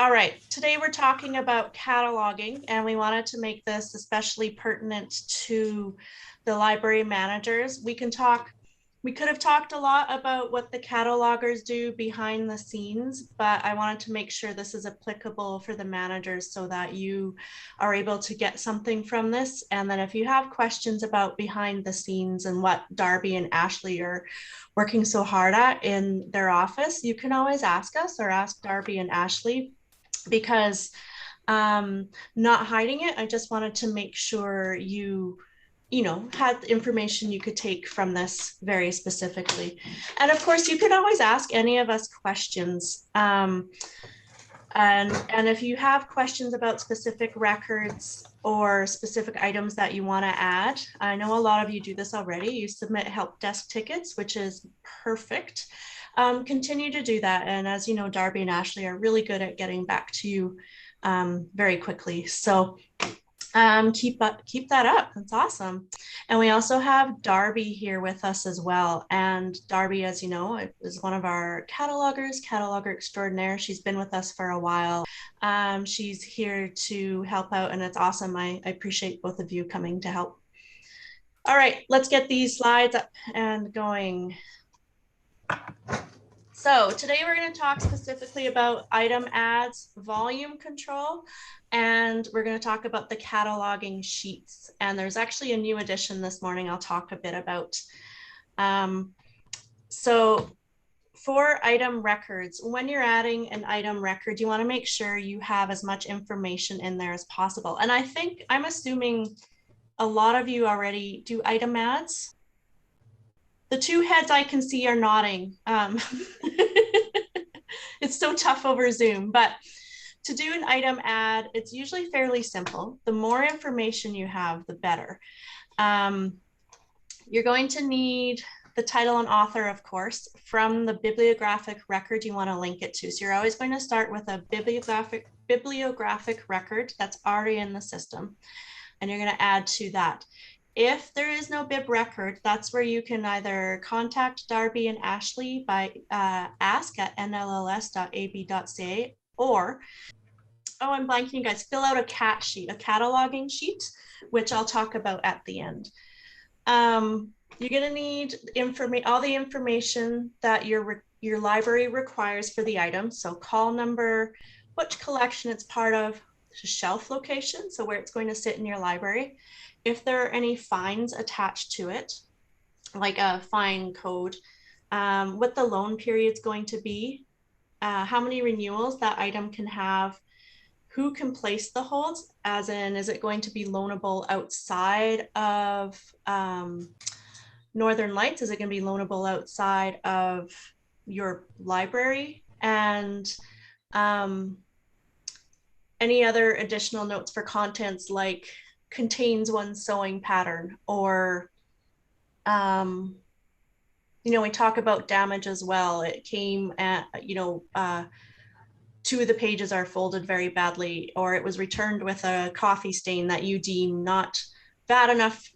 All right, today we're talking about cataloging, and we wanted to make this especially pertinent to the library managers. We could have talked a lot about what the catalogers do behind the scenes, but I wanted to make sure this is applicable for the managers so that you are able to get something from this. And then if you have questions about behind the scenes and what Darby and Ashley are working so hard at in their office, you can always ask us or ask Darby and Ashley because not hiding it, I just wanted to make sure you had information you could take from this very specifically. And of course, you can always ask any of us questions. And if you have questions about specific records or specific items that you want to add, I know a lot of you do this already. You submit help desk tickets, which is perfect. Continue to do that. And as you know, Darby and Ashley are really good at getting back to you very quickly. So keep that up. That's awesome. And we also have Darby here with us as well. And Darby, as you know, is one of our cataloger extraordinaire. She's been with us for a while. She's here to help out, and it's awesome. I appreciate both of you coming to help. All right, let's get these slides up and going. So today we're going to talk specifically about item adds, volume control, and we're going to talk about the cataloging sheets. And there's actually a new addition this morning I'll talk a bit about. So for item records, when you're adding an item record, you want to make sure you have as much information in there as possible. And I'm assuming a lot of you already do item adds. The two heads I can see are nodding. It's so tough over Zoom, but to do an item add, it's usually fairly simple. The more information you have, the better. You're going to need the title and author, of course, from the bibliographic record you want to link it to. So you're always going to start with a bibliographic record that's already in the system, and you're going to add to that. If there is no bib record, that's where you can either contact Darby and Ashley by ask@nlls.ab.ca, or, oh, I'm blanking, you guys, fill out a CAT sheet, a cataloging sheet, which I'll talk about at the end. You're going to need all the information that your library requires for the item. So call number, which collection it's part of, shelf location, so where it's going to sit in your library. If there are any fines attached to it, like a fine code, what the loan period is going to be, how many renewals that item can have, who can place the holds, as in, is it going to be loanable outside of Northern Lights? Is it going to be loanable outside of your library? And any other additional notes for contents like contains one sewing pattern, or we talk about damage as well. It came at, two of the pages are folded very badly, or it was returned with a coffee stain that you deem not bad enough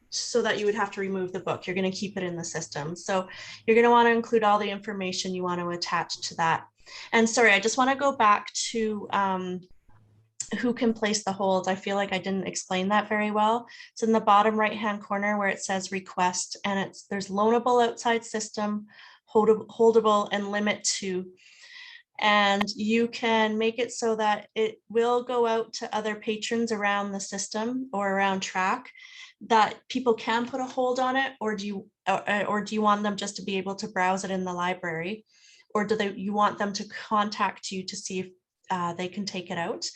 so that you would have to remove the book. You're going to keep it in the system. So you're going to want to include all the information you want to attach to that. And sorry, I just want to go back to who can place the holds. I feel like I didn't explain that very well. It's in the bottom right-hand corner where it says request, and there's loanable outside system, holdable, and limit to. And you can make it so that it will go out to other patrons around the system or around track, that people can put a hold on it, or do you want them just to be able to browse it in the library, or you want them to contact you to see if they can take it out?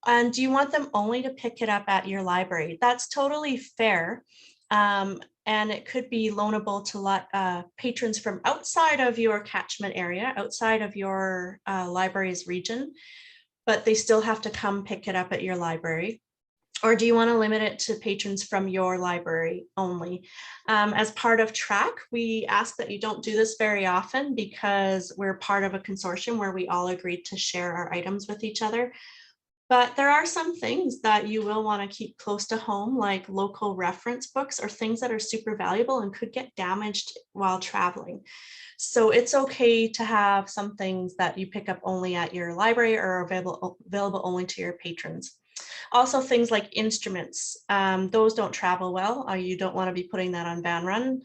And do you want them only to pick it up at your library? That's totally fair. And it could be loanable to patrons from outside of your catchment area, outside of your library's region, but they still have to come pick it up at your library. Or do you want to limit it to patrons from your library only? As part of track, we ask that you don't do this very often because we're part of a consortium where we all agreed to share our items with each other. But there are some things that you will want to keep close to home, like local reference books or things that are super valuable and could get damaged while traveling. So it's okay to have some things that you pick up only at your library or available only to your patrons. Also, things like instruments, those don't travel well. You don't want to be putting that on van run.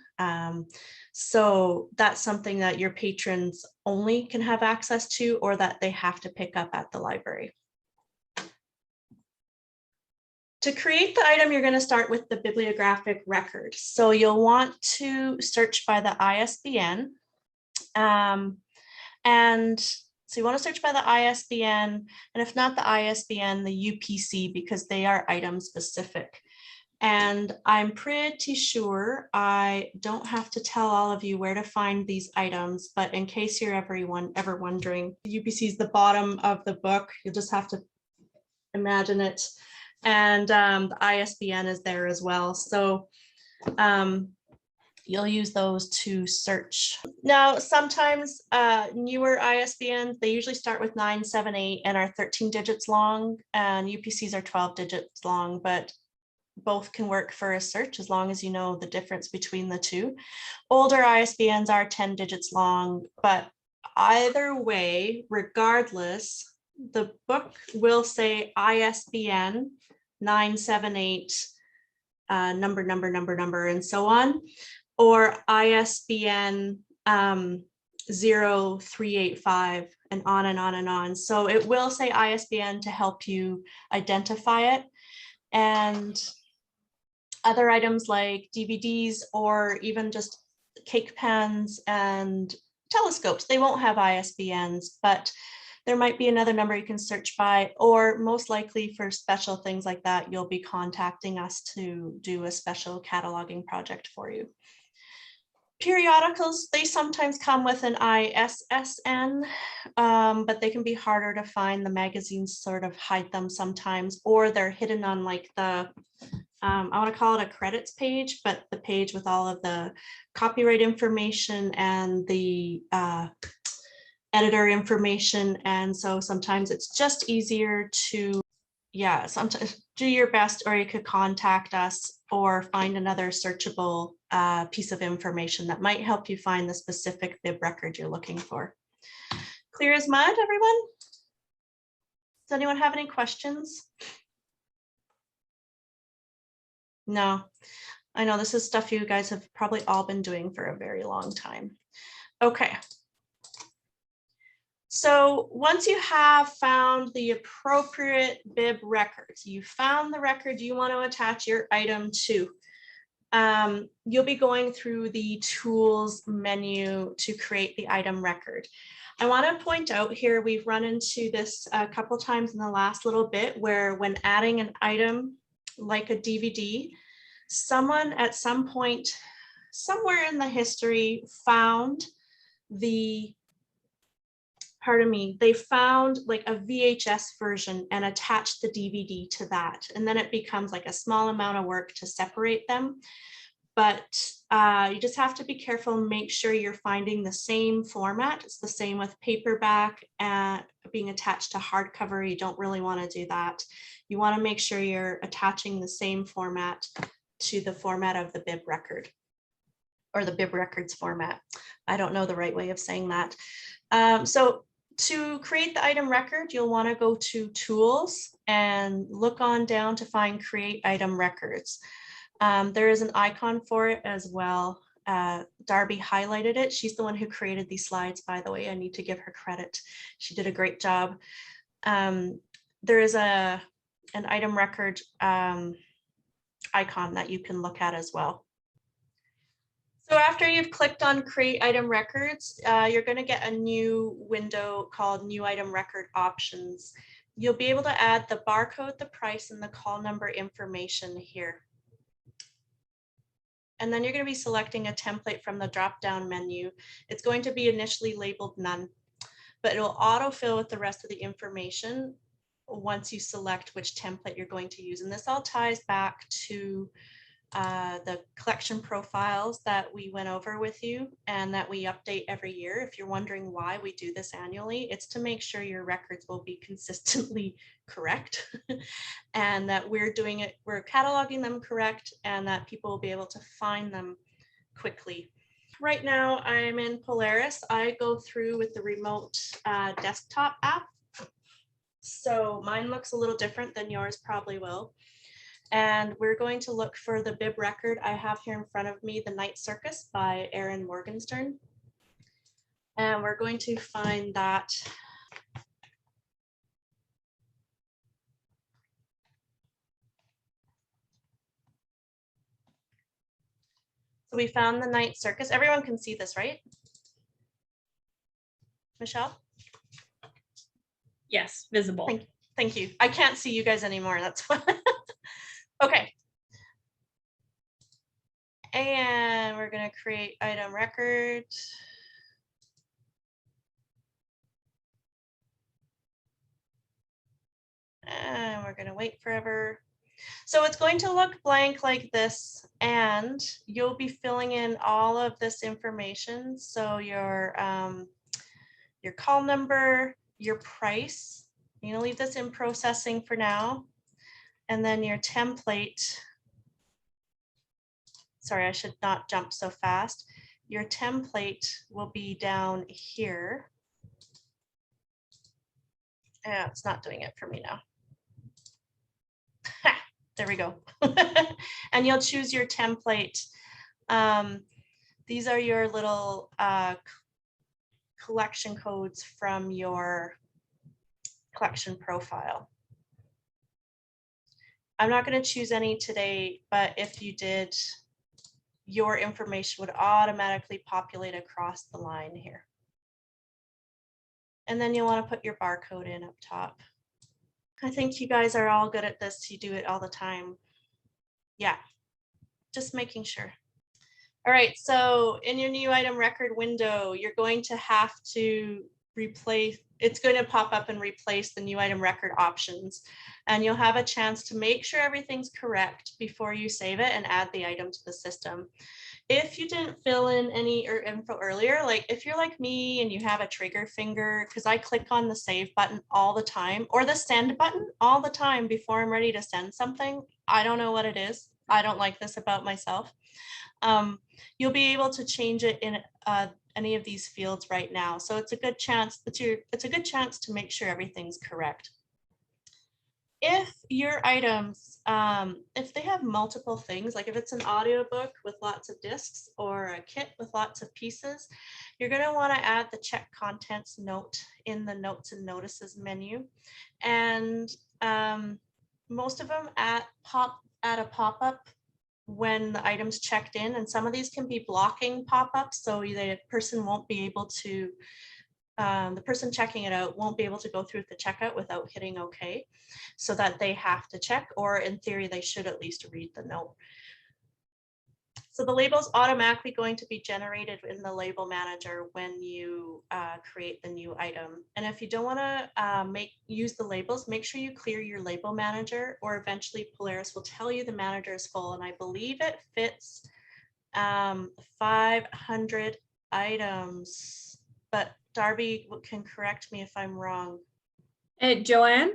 So that's something that your patrons only can have access to, or that they have to pick up at the library. To create the item, you're going to start with the bibliographic record. So you'll want to search by the ISBN. And so you want to search by the ISBN, and if not the ISBN, the UPC, because they are item specific. And I'm pretty sure I don't have to tell all of you where to find these items, but in case you're ever wondering, the UPC is the bottom of the book. You'll just have to imagine it. And the ISBN is there as well. So you'll use those to search. Now, sometimes newer ISBNs, they usually start with 978 and are 13 digits long, and UPCs are 12 digits long, but both can work for a search as long as you know the difference between the two. Older ISBNs are 10 digits long, but either way, regardless, the book will say ISBN 978 number, and so on, or ISBN 0385 and on and on and on. So it will say ISBN to help you identify it. And other items like DVDs or even just cake pans and telescopes, they won't have ISBNs, but there might be another number you can search by, or most likely for special things like that, you'll be contacting us to do a special cataloging project for you. Periodicals, they sometimes come with an ISSN, but they can be harder to find. The magazines sort of hide them sometimes, or they're hidden on like the, I want to call it a credits page, but the page with all of the copyright information and the editor information. And so sometimes it's just easier to, sometimes do your best, or you could contact us or find another searchable piece of information that might help you find the specific bib record you're looking for. Clear as mud, everyone? Does anyone have any questions? No, I know this is stuff you guys have probably all been doing for a very long time. Okay. So once you have found the appropriate bib records, you found the record you want to attach your item to, you'll be going through the tools menu to create the item record. I want to point out here, we've run into this a couple times in the last little bit, where when adding an item like a DVD, someone at some point, somewhere in the history, found the, they found like a VHS version and attached the DVD to that. And then it becomes like a small amount of work to separate them. But you just have to be careful and make sure you're finding the same format. It's the same with paperback and being attached to hardcover. You don't really want to do that. You want to make sure you're attaching the same format to the format of the bib record, or the bib records format. I don't know the right way of saying that. So to create the item record, you'll want to go to Tools and look on down to find Create Item Records. There is an icon for it as well. Darby highlighted it. She's the one who created these slides, by the way. I need to give her credit. She did a great job. There is an item record icon that you can look at as well. So after you've clicked on Create Item Records, you're going to get a new window called New Item Record Options. You'll be able to add the barcode, the price, and the call number information here. And then you're going to be selecting a template from the drop-down menu. It's going to be initially labeled None, but it will autofill with the rest of the information once you select which template you're going to use. And this all ties back to the collection profiles that we went over with you and that we update every year. If you're wondering why we do this annually, it's to make sure your records will be consistently correct and that we're cataloging them correct and that people will be able to find them quickly. Right now I'm in Polaris. I go through with the remote desktop app. So mine looks a little different than yours probably will. And we're going to look for the bib record I have here in front of me, The Night Circus by Aaron Morgenstern. And we're going to find that. So we found The Night Circus. Everyone can see this, right? Michelle? Yes, visible. Thank you. I can't see you guys anymore. That's why. Okay. And we're going to create item record. And we're going to wait forever. So it's going to look blank like this, and you'll be filling in all of this information. So your call number, your price. I'm going to leave this in processing for now. And then your template. Sorry, I should not jump so fast. Your template will be down here. Yeah, it's not doing it for me now. Ha, there we go. And you'll choose your template. These are your little collection codes from your collection profile. I'm not going to choose any today, but if you did, your information would automatically populate across the line here. And then you'll want to put your barcode in up top. I think you guys are all good at this. You do it all the time. Yeah, just making sure. All right, so in your new item record window, you're going to have to replace, it's going to pop up and replace the new item record options. And you'll have a chance to make sure everything's correct before you save it and add the item to the system. If you didn't fill in any info earlier, like if you're like me and you have a trigger finger, because I click on the save button all the time or the send button all the time before I'm ready to send something, I don't know what it is. I don't like this about myself. You'll be able to change it in any of these fields right now. So it's a good chance to make sure everything's correct. If your items, if they have multiple things, like if it's an audiobook with lots of discs or a kit with lots of pieces, you're going to want to add the check contents note in the notes and notices menu. And most of them add a pop-up when the item's checked in, and some of these can be blocking pop-ups, so the person won't be able to, the person checking it out won't be able to go through the checkout without hitting OK, so that they have to check, or in theory, they should at least read the note. So the label's automatically going to be generated in the label manager when you create the new item. And if you don't want to use the labels, make sure you clear your label manager, or eventually Polaris will tell you the manager is full. And I believe it fits 500 items, but Darby can correct me if I'm wrong. Joanne?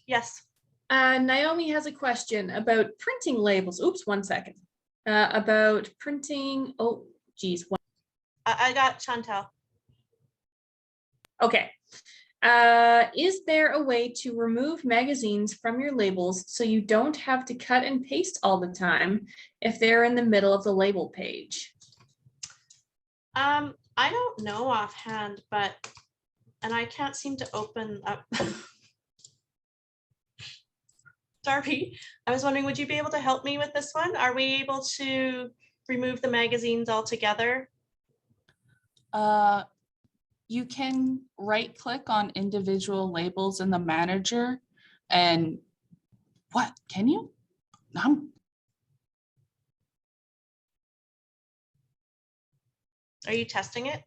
Yes. Naomi has a question about printing labels. Oops, 1 second. About printing. Oh, geez. I got Chantel. Okay. Is there a way to remove magazines from your labels so you don't have to cut and paste all the time if they're in the middle of the label page? I don't know offhand, and I can't seem to open up. Darby, I was wondering, would you be able to help me with this one? Are we able to remove the magazines altogether? You can right click on individual labels in the manager and what, can you? Are you testing it?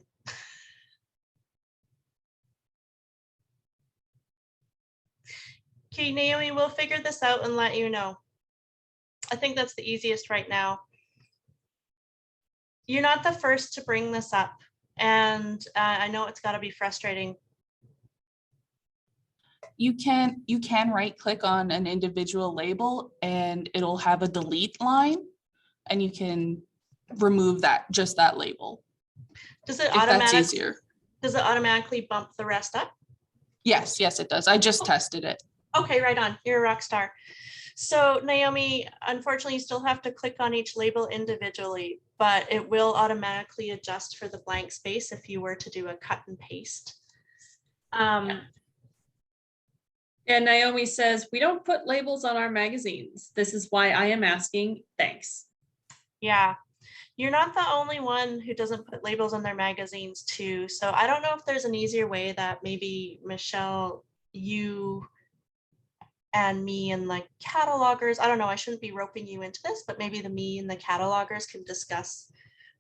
Okay, Naomi, we'll figure this out and let you know. I think that's the easiest right now. You're not the first to bring this up, and I know it's got to be frustrating. You can right click on an individual label and it'll have a delete line and you can remove just that label. Does it If that's easier. Does it automatically bump the rest up? Yes, it does. I just tested it. Okay, right on. You're a rock star. So Naomi, unfortunately, you still have to click on each label individually, but it will automatically adjust for the blank space if you were to do a cut and paste. And Naomi says, we don't put labels on our magazines. This is why I am asking. Thanks. Yeah, you're not the only one who doesn't put labels on their magazines too. So I don't know if there's an easier way that maybe Michelle, you and me and like catalogers, I don't know, I shouldn't be roping you into this, but maybe me and the catalogers can discuss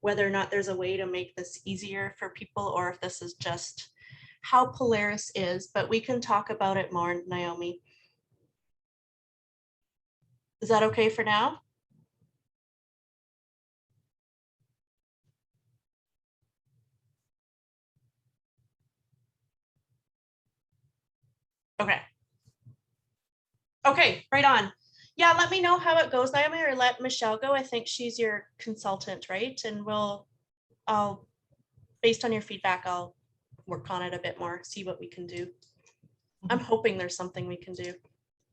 whether or not there's a way to make this easier for people, or if this is just how Polaris is, but we can talk about it more, Naomi. Is that okay for now? Okay. Okay, right on. Yeah, let me know how it goes, Naomi, or let Michelle go. I think she's your consultant, right? And I'll, based on your feedback, I'll work on it a bit more, see what we can do. I'm hoping there's something we can do.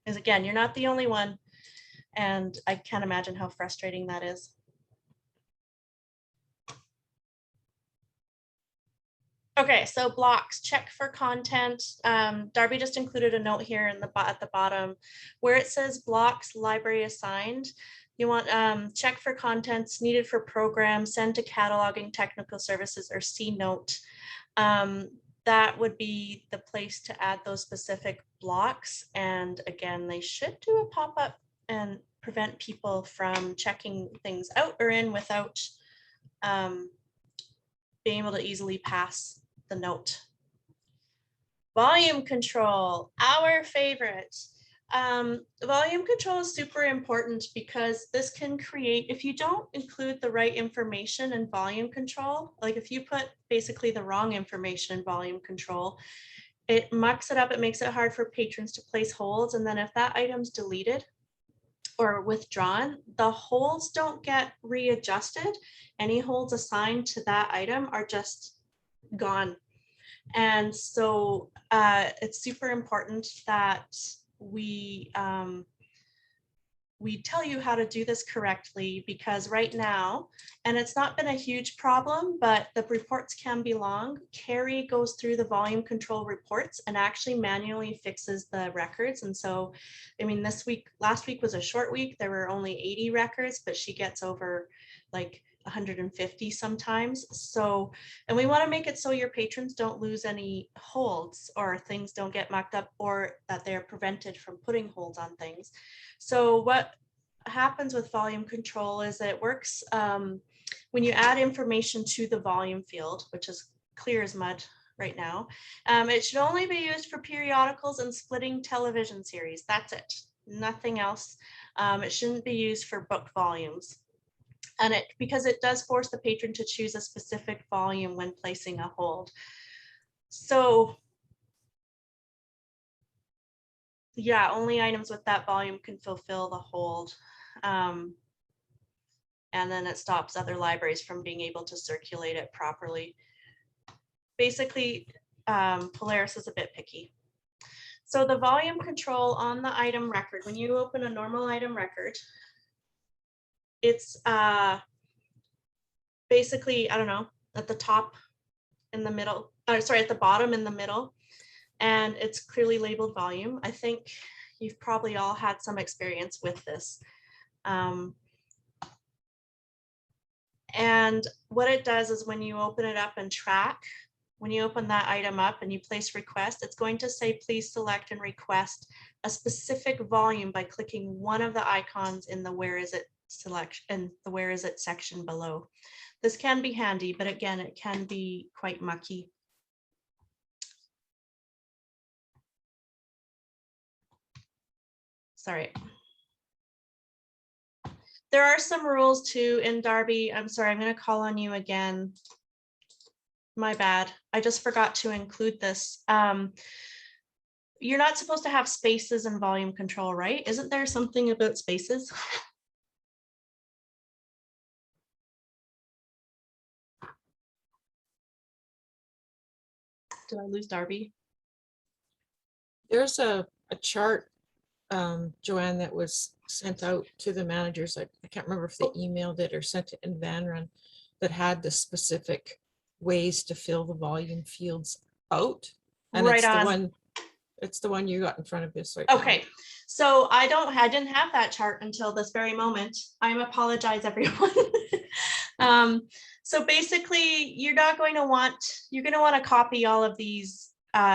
Because again, you're not the only one. And I can't imagine how frustrating that is. Okay, so blocks, check for content. Darby just included a note here at the bottom where it says blocks library assigned. You want check for contents needed for program, send to cataloging technical services, or C note. That would be the place to add those specific blocks. And again, they should do a pop-up and prevent people from checking things out or in without being able to easily pass the note. Volume control, our favorite. Volume control is super important because this can create, if you don't include the right information in volume control, like if you put basically the wrong information in volume control, it mucks it up, it makes it hard for patrons to place holds. And then if that item's deleted or withdrawn, the holds don't get readjusted. Any holds assigned to that item are just gone. And so it's super important that we tell you how to do this correctly, because right now, and it's not been a huge problem, but the reports can be long. Carrie goes through the volume control reports and actually manually fixes the records. And so, I mean, last week was a short week. There were only 80 records, but she gets over like 150 sometimes. So, and we want to make it so your patrons don't lose any holds or things don't get mucked up, or that they're prevented from putting holds on things. So what happens with volume control is that it works when you add information to the volume field, which is clear as mud right now. It should only be used for periodicals and splitting television series. That's it, nothing else. It shouldn't be used for book volumes. And because it does force the patron to choose a specific volume when placing a hold. So yeah, only items with that volume can fulfill the hold. And then it stops other libraries from being able to circulate it properly. Basically, Polaris is a bit picky. So the volume control on the item record, when you open a normal item record, it's basically, I don't know, at the top in the middle, sorry, at the bottom in the middle, and it's clearly labeled volume. I think you've probably all had some experience with this. And what it does is when you open it up and track, when you open that item up and you place request, it's going to say, please select and request a specific volume by clicking one of the icons in the where is it selection and the where is it section below. This can be handy, but again, it can be quite mucky. Sorry. There are some rules too in Darby. I'm sorry, I'm going to call on you again. My bad. I just forgot to include this. You're not supposed to have spaces in volume control, right? Isn't there something about spaces? Did I lose Darby? There's a chart, Joanne, that was sent out to the managers. I can't remember if they emailed it or sent it in Van Run, that had the specific ways to fill the volume fields out. And Right it's the on. one, it's the one you got in front of us right now. Okay, so I didn't have that chart until this very moment. I apologize, everyone. So basically, you're going to want to copy all of these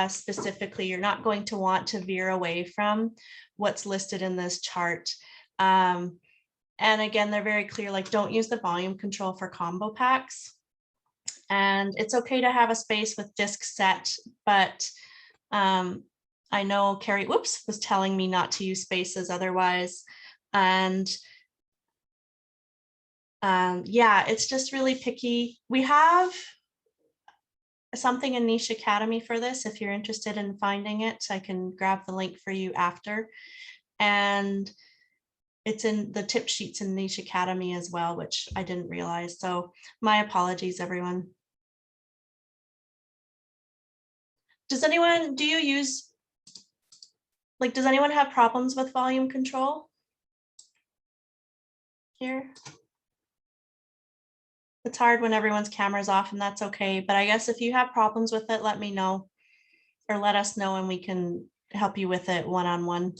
specifically. You're not going to want to veer away from what's listed in this chart. And again, they're very clear, like don't use the volume control for combo packs. And it's okay to have a space with disk set, but I know Carrie, was telling me not to use spaces otherwise. And yeah, it's just really picky. We have something in Niche Academy for this. If you're interested in finding it, I can grab the link for you after. And it's in the tip sheets in Niche Academy as well, which I didn't realize. So my apologies, everyone. Does anyone have problems with volume control here? It's hard when everyone's camera's off, and that's okay. But I guess if you have problems with it, let me know or let us know and we can help you with it one-on-one.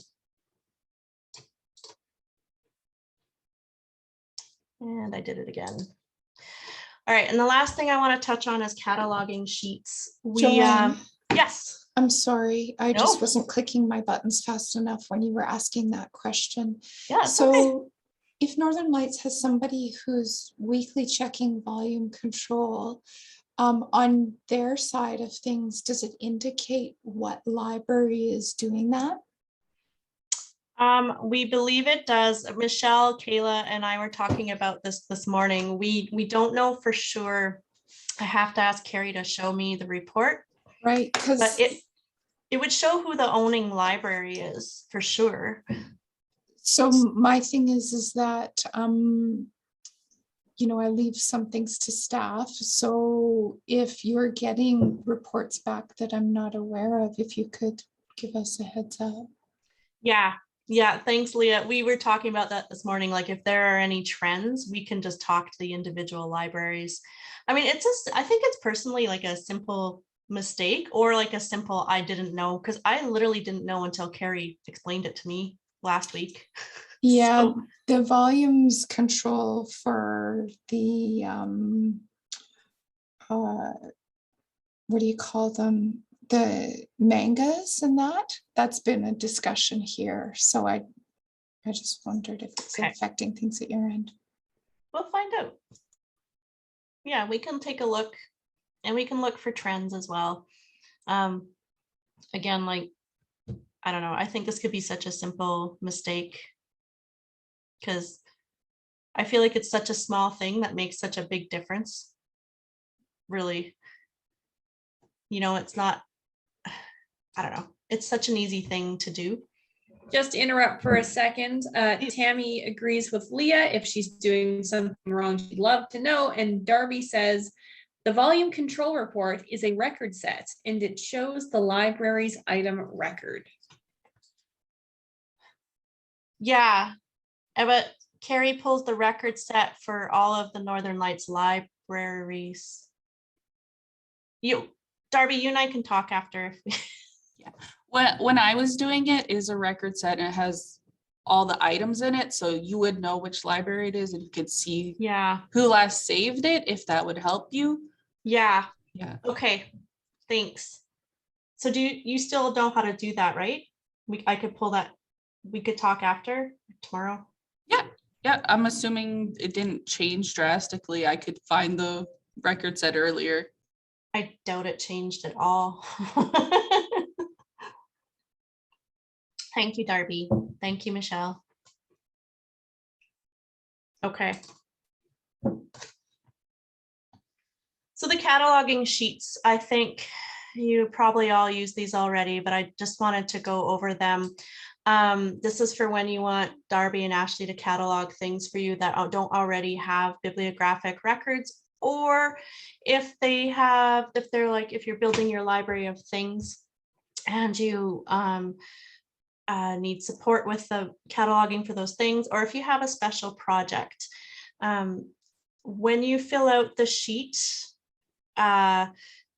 And I did it again. All right, and the last thing I want to touch on is cataloging sheets. Joanne, Yes. I'm sorry. I No. just wasn't clicking my buttons fast enough when you were asking that question. Yeah. So Okay. if Northern Lights has somebody who's weekly checking volume control, on their side of things, does it indicate what library is doing that? We believe it does. Michelle, Kayla, and I were talking about this morning. We don't know for sure. I have to ask Carrie to show me the report. Right, But because it would show who the owning library is for sure. so my thing is that you know, I leave some things to staff. So if you're getting reports back that I'm not aware of, if you could give us a heads up. Yeah, thanks, Leah. We were talking about that this morning. Like if there are any trends, we can just talk to the individual libraries. I mean, I think it's personally like a simple mistake or like a simple I didn't know, because I literally didn't know until Carrie explained it to me last week. Yeah, So, the volumes control for the what do you call them? The mangas and that's been a discussion here. So I just wondered if it's Okay. affecting things at your end. we'll find out. Yeah, we can take a look and we can look for trends as well. Again, like, I don't know, I think this could be such a simple mistake because I feel like it's such a small thing that makes such a big difference. Really, you know, it's not, I don't know, it's such an easy thing to do. Just to interrupt for a second, Tammy agrees with Leah. If she's doing something wrong, she'd love to know. And Darby says, the volume control report is a record set and it shows the library's item record. Yeah, but Carrie pulls the record set for all of the Northern Lights libraries. Darby, you and I can talk after. If we... Yeah. When I was doing it, is a record set and it has all the items in it. So you would know which library it is and you could see who last saved it, if that would help you. Yeah. Yeah. Okay. Thanks. So do you still know how to do that, right? I could pull that. We could talk after tomorrow. Yeah. I'm assuming it didn't change drastically. I could find the record set earlier. I doubt it changed at all. Thank you, Darby. Thank you, Michelle. Okay. So the cataloging sheets, I think you probably all use these already, but I just wanted to go over them. This is for when you want Darby and Ashley to catalog things for you that don't already have bibliographic records, or if if you're building your library of things and you need support with the cataloging for those things, or if you have a special project. When you fill out the sheet,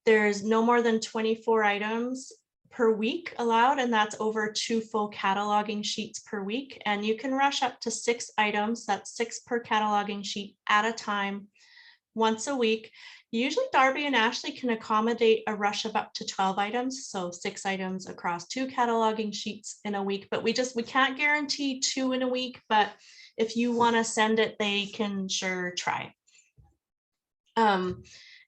there's no more than 24 items per week allowed, and that's over 2 full cataloging sheets per week. And you can rush up to 6 items, that's 6 per cataloging sheet at a time, once a week. Usually Darby and Ashley can accommodate a rush of up to 12 items, so 6 items across 2 cataloging sheets in a week, but we can't guarantee 2 in a week, but if you want to send it, they can sure try.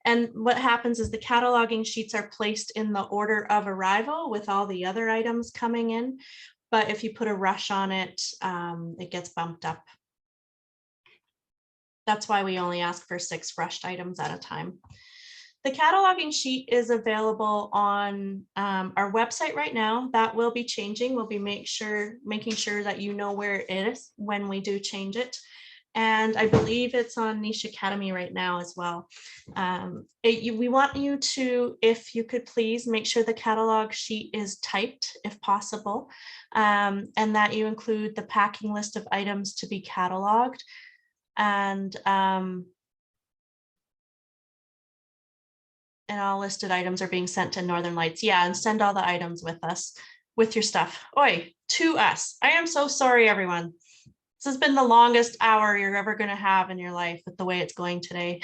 And what happens is the cataloging sheets are placed in the order of arrival with all the other items coming in. But if you put a rush on it, it gets bumped up. That's why we only ask for 6 rushed items at a time. The cataloging sheet is available on our website right now. That will be changing. We'll be making sure that you know where it is when we do change it. And I believe it's on Niche Academy right now as well. We want you to, if you could please make sure the catalog sheet is typed if possible, and that you include the packing list of items to be cataloged. And all listed items are being sent to Northern Lights. Yeah, and send all the items with us, with your stuff. Oi, to us. I am so sorry, everyone. This has been the longest hour you're ever going to have in your life with the way it's going today.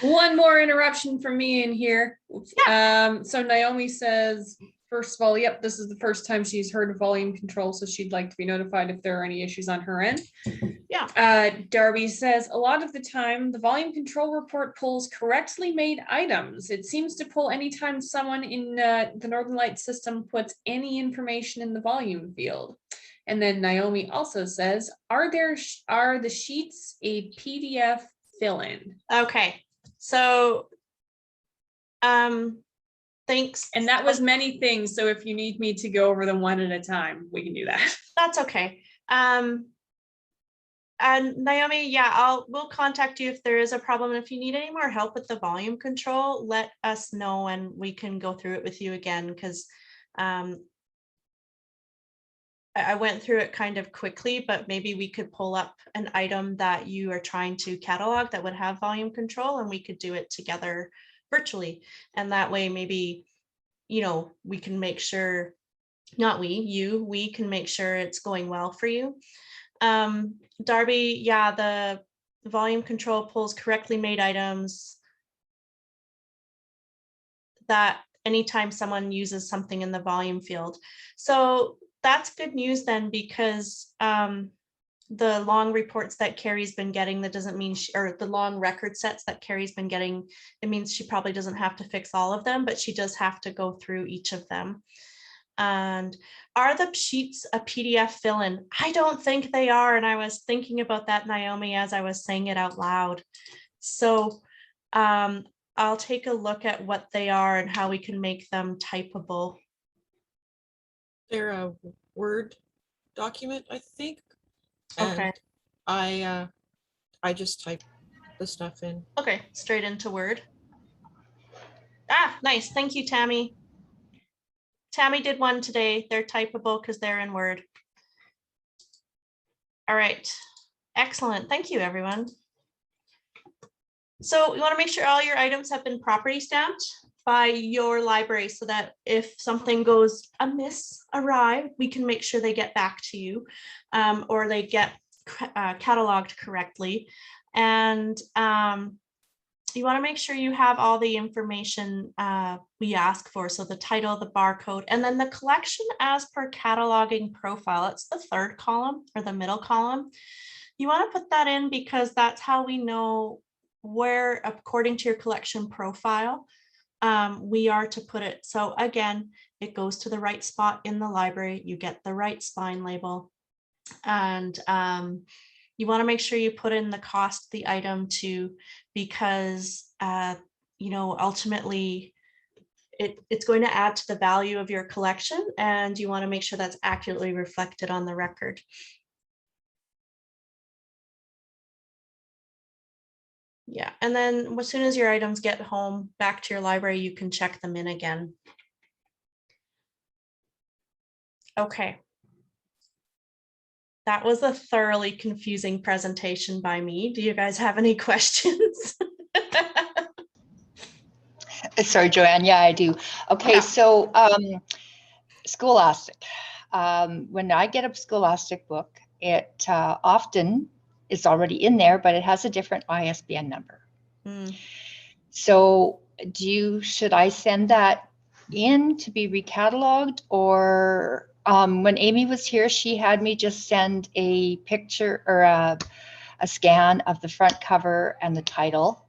One more interruption from me in here. Yeah. So Naomi says, first of all, yep, this is the first time she's heard of volume control, so she'd like to be notified if there are any issues on her end. Yeah. Darby says, a lot of the time, the volume control report pulls correctly made items. It seems to pull anytime someone in the Northern Lights system puts any information in the volume field. And then Naomi also says, are the sheets a PDF fill-in? Okay, so thanks. And that was many things, so if you need me to go over them one at a time, we can do that. That's okay. And Naomi, yeah, we'll contact you if there is a problem. If you need any more help with the volume control, let us know and we can go through it with you again, because I went through it kind of quickly, but maybe we could pull up an item that you are trying to catalog that would have volume control, and we could do it together virtually. And that way, maybe, we can make sure, we can make sure it's going well for you. Darby, yeah, the volume control pulls correctly made items that anytime someone uses something in the volume field. So that's good news then, because the long reports that Carrie's been getting, that doesn't mean or the long record sets that Carrie's been getting, it means she probably doesn't have to fix all of them, but she does have to go through each of them. And are the sheets a PDF fill-in? I don't think they are. And I was thinking about that, Naomi, as I was saying it out loud. So I'll take a look at what they are and how we can make them typable. They're a Word document, I think. Okay. And I just type the stuff in. Okay, straight into Word. Ah, nice. Thank you, Tammy. Tammy did one today. They're typable because they're in Word. All right. Excellent. Thank you, everyone. So you want to make sure all your items have been properly stamped by your library, so that if something goes amiss, awry, we can make sure they get back to you, or they get cataloged correctly. And you want to make sure you have all the information we ask for. So the title, the barcode, and then the collection as per cataloging profile. It's the third column or the middle column. You want to put that in because that's how we know where, according to your collection profile, we are to put it. So again, it goes to the right spot in the library. You get the right spine label. And you want to make sure you put in the cost of the item too, because ultimately it's going to add to the value of your collection, and you want to make sure that's accurately reflected on the record. Yeah, and then as soon as your items get home back to your library, you can check them in again. Okay. That was a thoroughly confusing presentation by me. Do you guys have any questions? Sorry, Joanne. Yeah, I do. Okay, Yeah. so Scholastic. When I get a Scholastic book, it often is already in there, but it has a different ISBN number. Mm. So should I send that in to be recatalogued, or when Amy was here, she had me just send a picture or a scan of the front cover and the title.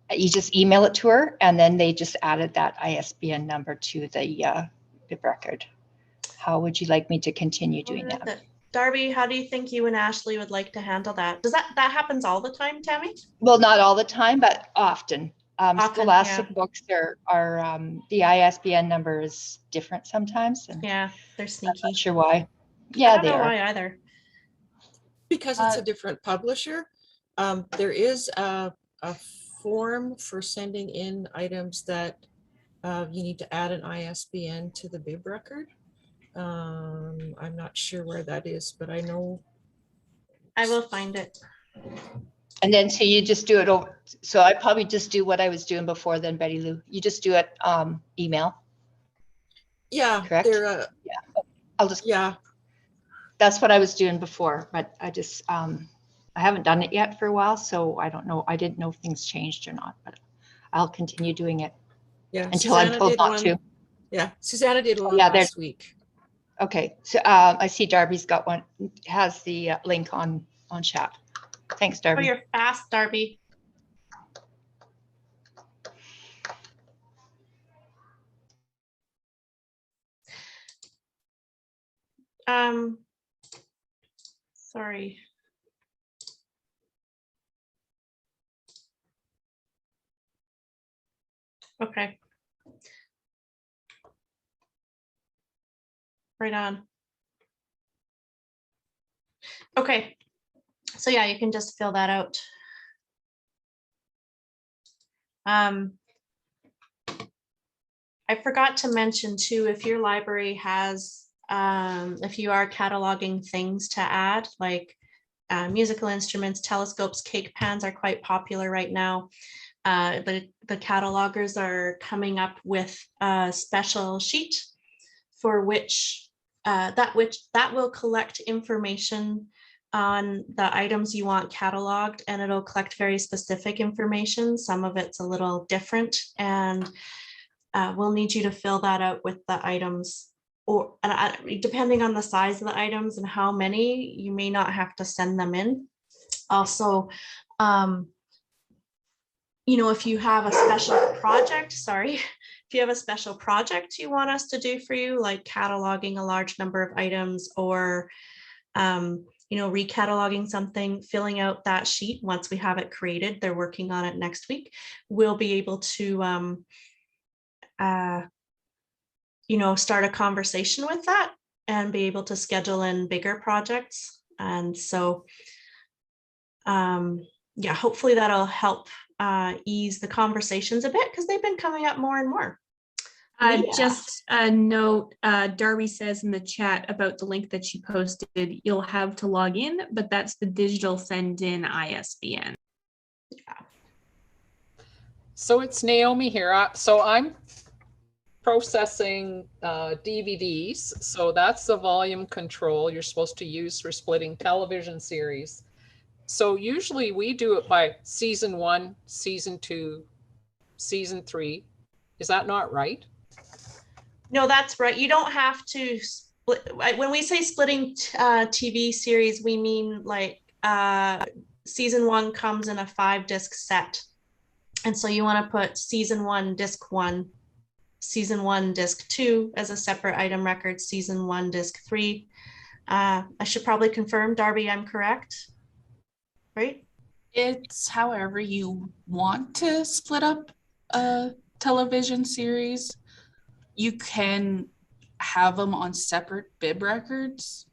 You just email it to her, and then they just added that ISBN number to the record. How would you like me to continue doing that? Darby, how do you think you and Ashley would like to handle that? Does that happens all the time, Tammy? Well, not all the time, but often. Scholastic yeah. books are the ISBN number is different sometimes. And yeah, they're sneaky. I'm not sure why. Yeah, I don't know why either. Because it's a different publisher. There is a form for sending in items that you need to add an ISBN to the bib record. I'm not sure where that is, but I know. I will find it. And then so you just do it over. So I probably just do what I was doing before then, Betty Lou. You just do it email. Yeah, correct. Yeah, I'll just. Yeah. That's what I was doing before, but I just I haven't done it yet for a while, so I don't know. I didn't know if things changed or not, but I'll continue doing it. Yeah. Until Susanna I'm told not to. Yeah, Susanna did one Yeah, last week. Okay, so I see Darby's got one. Has the link on chat. Thanks, Darby. Oh, you're fast, Darby. Sorry. Okay. Right on. Okay. So yeah, you can just fill that out. I forgot to mention too, if your library has, if you are cataloging things to add, like musical instruments, telescopes, cake pans are quite popular right now. The catalogers are coming up with a special sheet for which that will collect information on the items you want cataloged, and it'll collect very specific information. Some of it's a little different, and we'll need you to fill that out with the items, or depending on the size of the items and how many, you may not have to send them in. Also, if you have a special project, if you have a special project you want us to do for you, like cataloging a large number of items, or recataloging something, filling out that sheet once we have it created, they're working on it next week, we'll be able to start a conversation with that and be able to schedule in bigger projects. And so yeah, hopefully that'll help ease the conversations a bit, because they've been coming up more and more. Just a note, Darby says in the chat about the link that she posted, you'll have to log in, but that's the digital send in ISBN. Yeah. So it's Naomi here. So I'm processing DVDs. So that's the volume control you're supposed to use for splitting television series. So usually we do it by season 1, season 2, season 3. Is that not right? No, that's right. You don't have to split. When we say splitting TV series, we mean like season 1 comes in a 5-disc set. And so you want to put season 1, disc 1, season 1, disc 2 as a separate item record, season 1, disc 3 I should probably confirm, Darby, I'm correct, right? It's however you want to split up a television series. You can have them on separate bib records.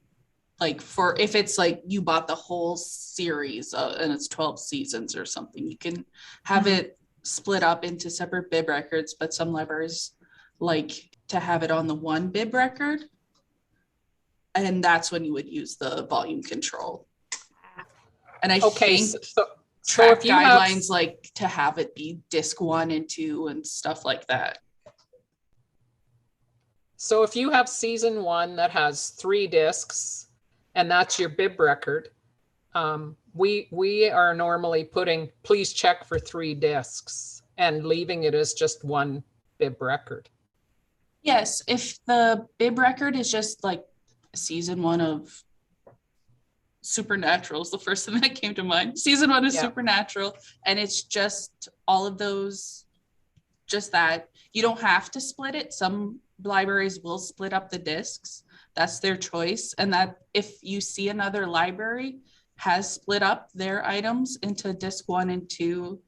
Like for if it's like you bought the whole series and it's 12 seasons or something, you can have it split up into separate bib records, but some libraries like to have it on the one bib record. And that's when you would use the volume control. And I Okay, think so track if you have, guidelines like to have it be disc 1 and 2 and stuff like that. so if you have season 1 that has 3 discs, and that's your bib record, we are normally putting please check for 3 discs and leaving it as just one bib record. Yes, if the bib record is just like season 1 of Supernatural is the first thing that came to mind. Season 1 is Supernatural, and it's just all of those, just that. You don't have to split it. Some libraries will split up the discs. That's their choice. And that if you see another library has split up their items into disc 1 and 2,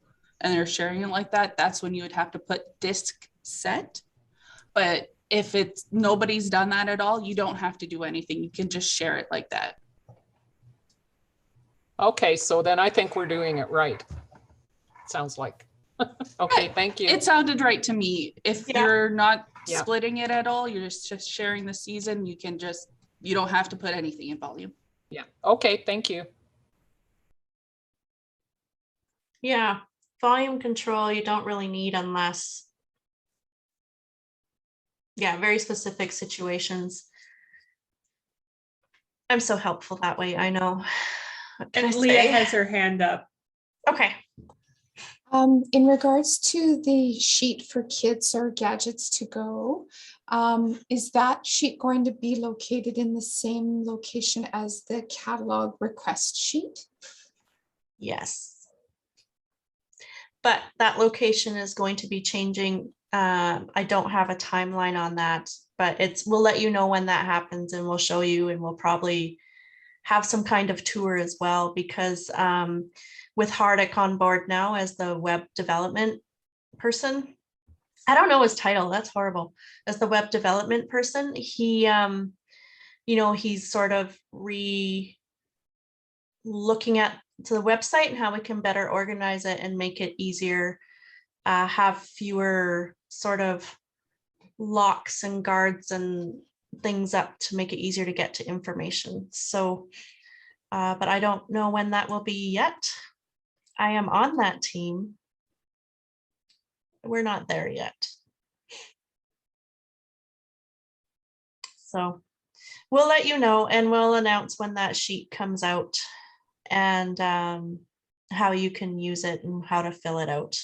and they're sharing it like that, that's when you would have to put disc set. But if it's nobody's done that at all, you don't have to do anything. You can just share it like that. Okay, so then I think we're doing it right. Sounds like. Okay, thank you. It sounded right to me. If you're not splitting it at all, you're just sharing the season, you can just, you don't have to put anything in volume. Yeah, okay, thank you. Yeah, volume control you don't really need unless, very specific situations. I'm so helpful that way, I know. And Leah has her hand up. Okay. In regards to the sheet for kids or gadgets to go, is that sheet going to be located in the same location as the catalog request sheet? Yes. But that location is going to be changing. I don't have a timeline on that, but we'll let you know when that happens, and we'll show you, and we'll probably have some kind of tour as well, because with Hardick on board now as the web development person, I don't know his title, that's horrible. As the web development person, he, he's sort of looking at the website and how we can better organize it and make it easier, have fewer sort of locks and guards and things up to make it easier to get to information. So, but I don't know when that will be yet. I am on that team. We're not there yet. So we'll let you know, and we'll announce when that sheet comes out and how you can use it and how to fill it out.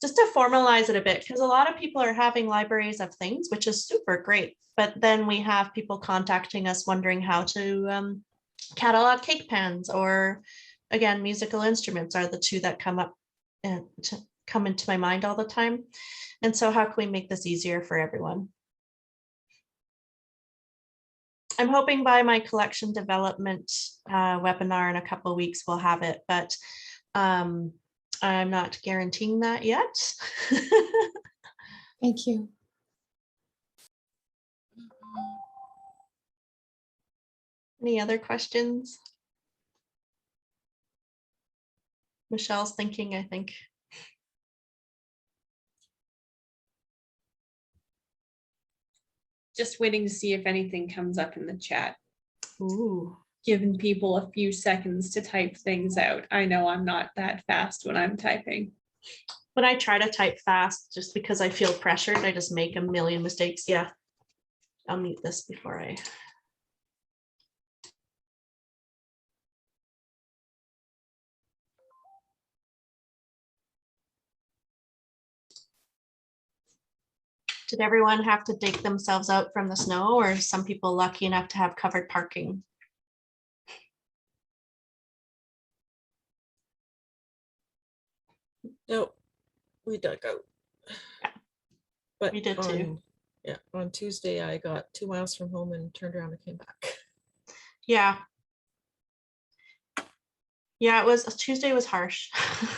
Just to formalize it a bit, because a lot of people are having libraries of things, which is super great. But then we have people contacting us wondering how to catalog cake pans, or again, musical instruments are the two that come up and come into my mind all the time. And so how can we make this easier for everyone? I'm hoping by my collection development webinar in a couple of weeks, we'll have it, but I'm not guaranteeing that yet. Thank you. Any other questions? Michelle's thinking, I think. Just waiting to see if anything comes up in the chat. Ooh. Giving people a few seconds to type things out. I know I'm not that fast when I'm typing. When I try to type fast, just because I feel pressured, I just make a million mistakes. Yeah, I'll mute this before I. Did everyone have to dig themselves out from the snow, or some people lucky enough to have covered parking? No, we dug out. Yeah, But we did too. Yeah, on Tuesday, I got 2 miles from home and turned around and came back. Yeah. Yeah, it was Tuesday was harsh.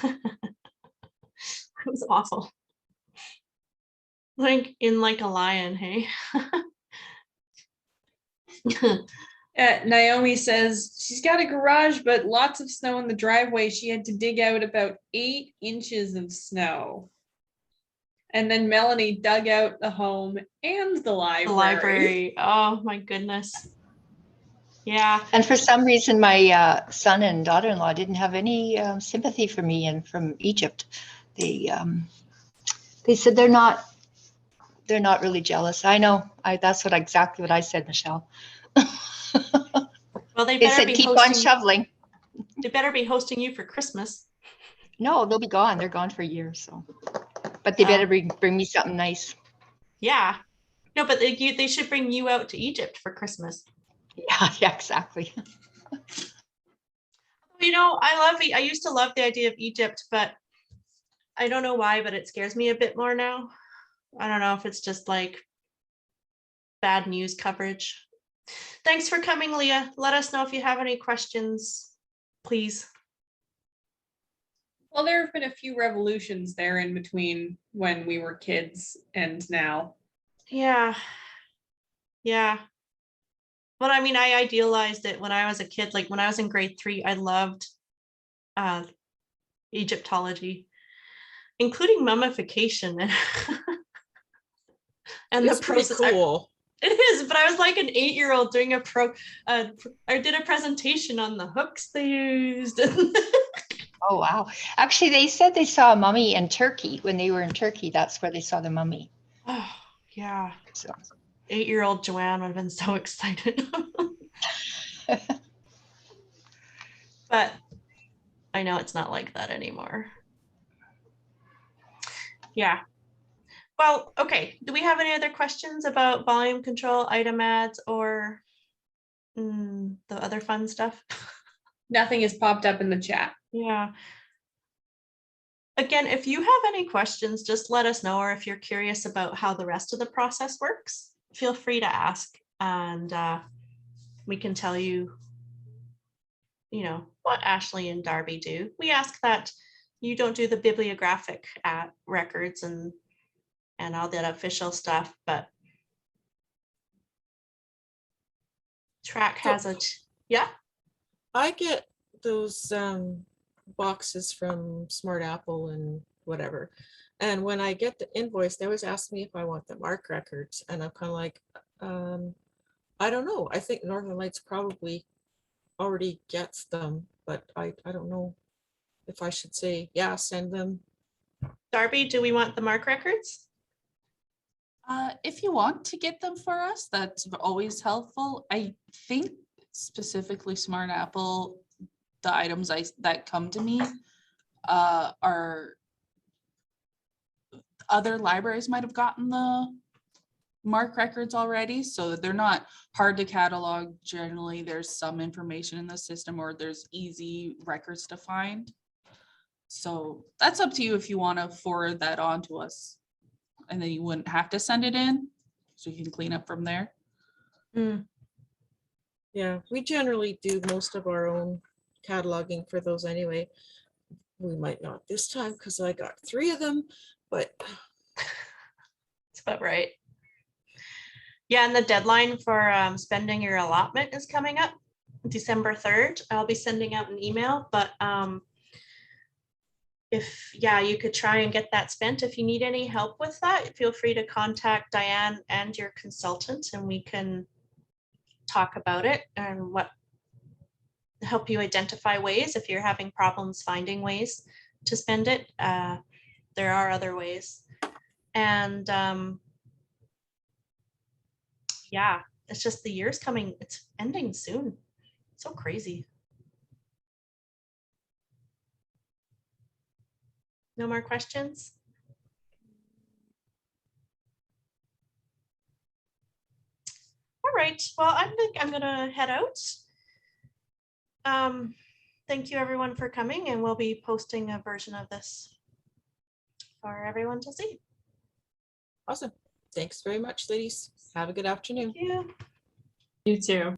It was awful. Like in like a lion, hey. Naomi says she's got a garage, but lots of snow in the driveway. She had to dig out about 8 inches of snow. And then Melanie dug out the home and the library. The library. Oh my goodness. Yeah. And for some reason, my son and daughter-in-law didn't have any sympathy for me and from Egypt. They said they're not really jealous. I know. That's exactly what I said, Michelle. Well, they They better said be keep on hosting. shoveling. They better be hosting you for Christmas. No, they'll be gone. They're gone for a year. So, but they better bring me something nice. Yeah. No, but they should bring you out to Egypt for Christmas. Yeah, exactly. You know, I used to love the idea of Egypt, but I don't know why, but it scares me a bit more now. I don't know if it's just like bad news coverage. Thanks for coming, Leah. Let us know if you have any questions, please. Well, there have been a few revolutions there in between when we were kids and now. Yeah. Yeah. But I mean, I idealized it when I was a kid. Like when I was in grade 3, I loved Egyptology, including mummification and It's the pretty process. cool. It is, but I was like an 8-year-old doing I did a presentation on the hooks they used. Oh, wow. Actually, they said they saw a mummy in Turkey when they were in Turkey. That's where they saw the mummy. Oh, yeah. So. 8-year-old Joanne would have been so excited. But I know it's not like that anymore. Yeah. Well, okay. Do we have any other questions about volume control, item ads, or the other fun stuff? Nothing has popped up in the chat. Yeah. Again, if you have any questions, just let us know, or if you're curious about how the rest of the process works, feel free to ask, and we can tell you, what Ashley and Darby do. We ask that you don't do the bibliographic records and all that official stuff, but Track has yeah. I get those boxes from Smart Apple and whatever. And when I get the invoice, they always ask me if I want the MARC records. And I'm kind of like, I don't know. I think Northern Lights probably already gets them, but I don't know if I should say, yeah, send them. Darby, do we want the MARC records? If you want to get them for us, that's always helpful. I think specifically Smart Apple, the items that come to me are other libraries might have gotten the MARC records already, so they're not hard to catalog. Generally, there's some information in the system, or there's easy records to find. So that's up to you if you want to forward that on to us, and then you wouldn't have to send it in, so you can clean up from there. Yeah, we generally do most of our own cataloging for those anyway. We might not this time because I got 3 of them, but it's about right. Yeah, and the deadline for spending your allotment is coming up December 3rd. I'll be sending out an email, but if you could try and get that spent. If you need any help with that, feel free to contact Diane and your consultant, and we can talk about it and help you identify ways if you're having problems finding ways to spend it. There are other ways. And yeah, it's just the year's coming, it's ending soon. So crazy. No more questions? All right, well, I think I'm gonna head out. Thank you everyone for coming, and we'll be posting a version of this for everyone to see. awesome. Thanks very much, ladies. Have a good afternoon. Thank you. You too.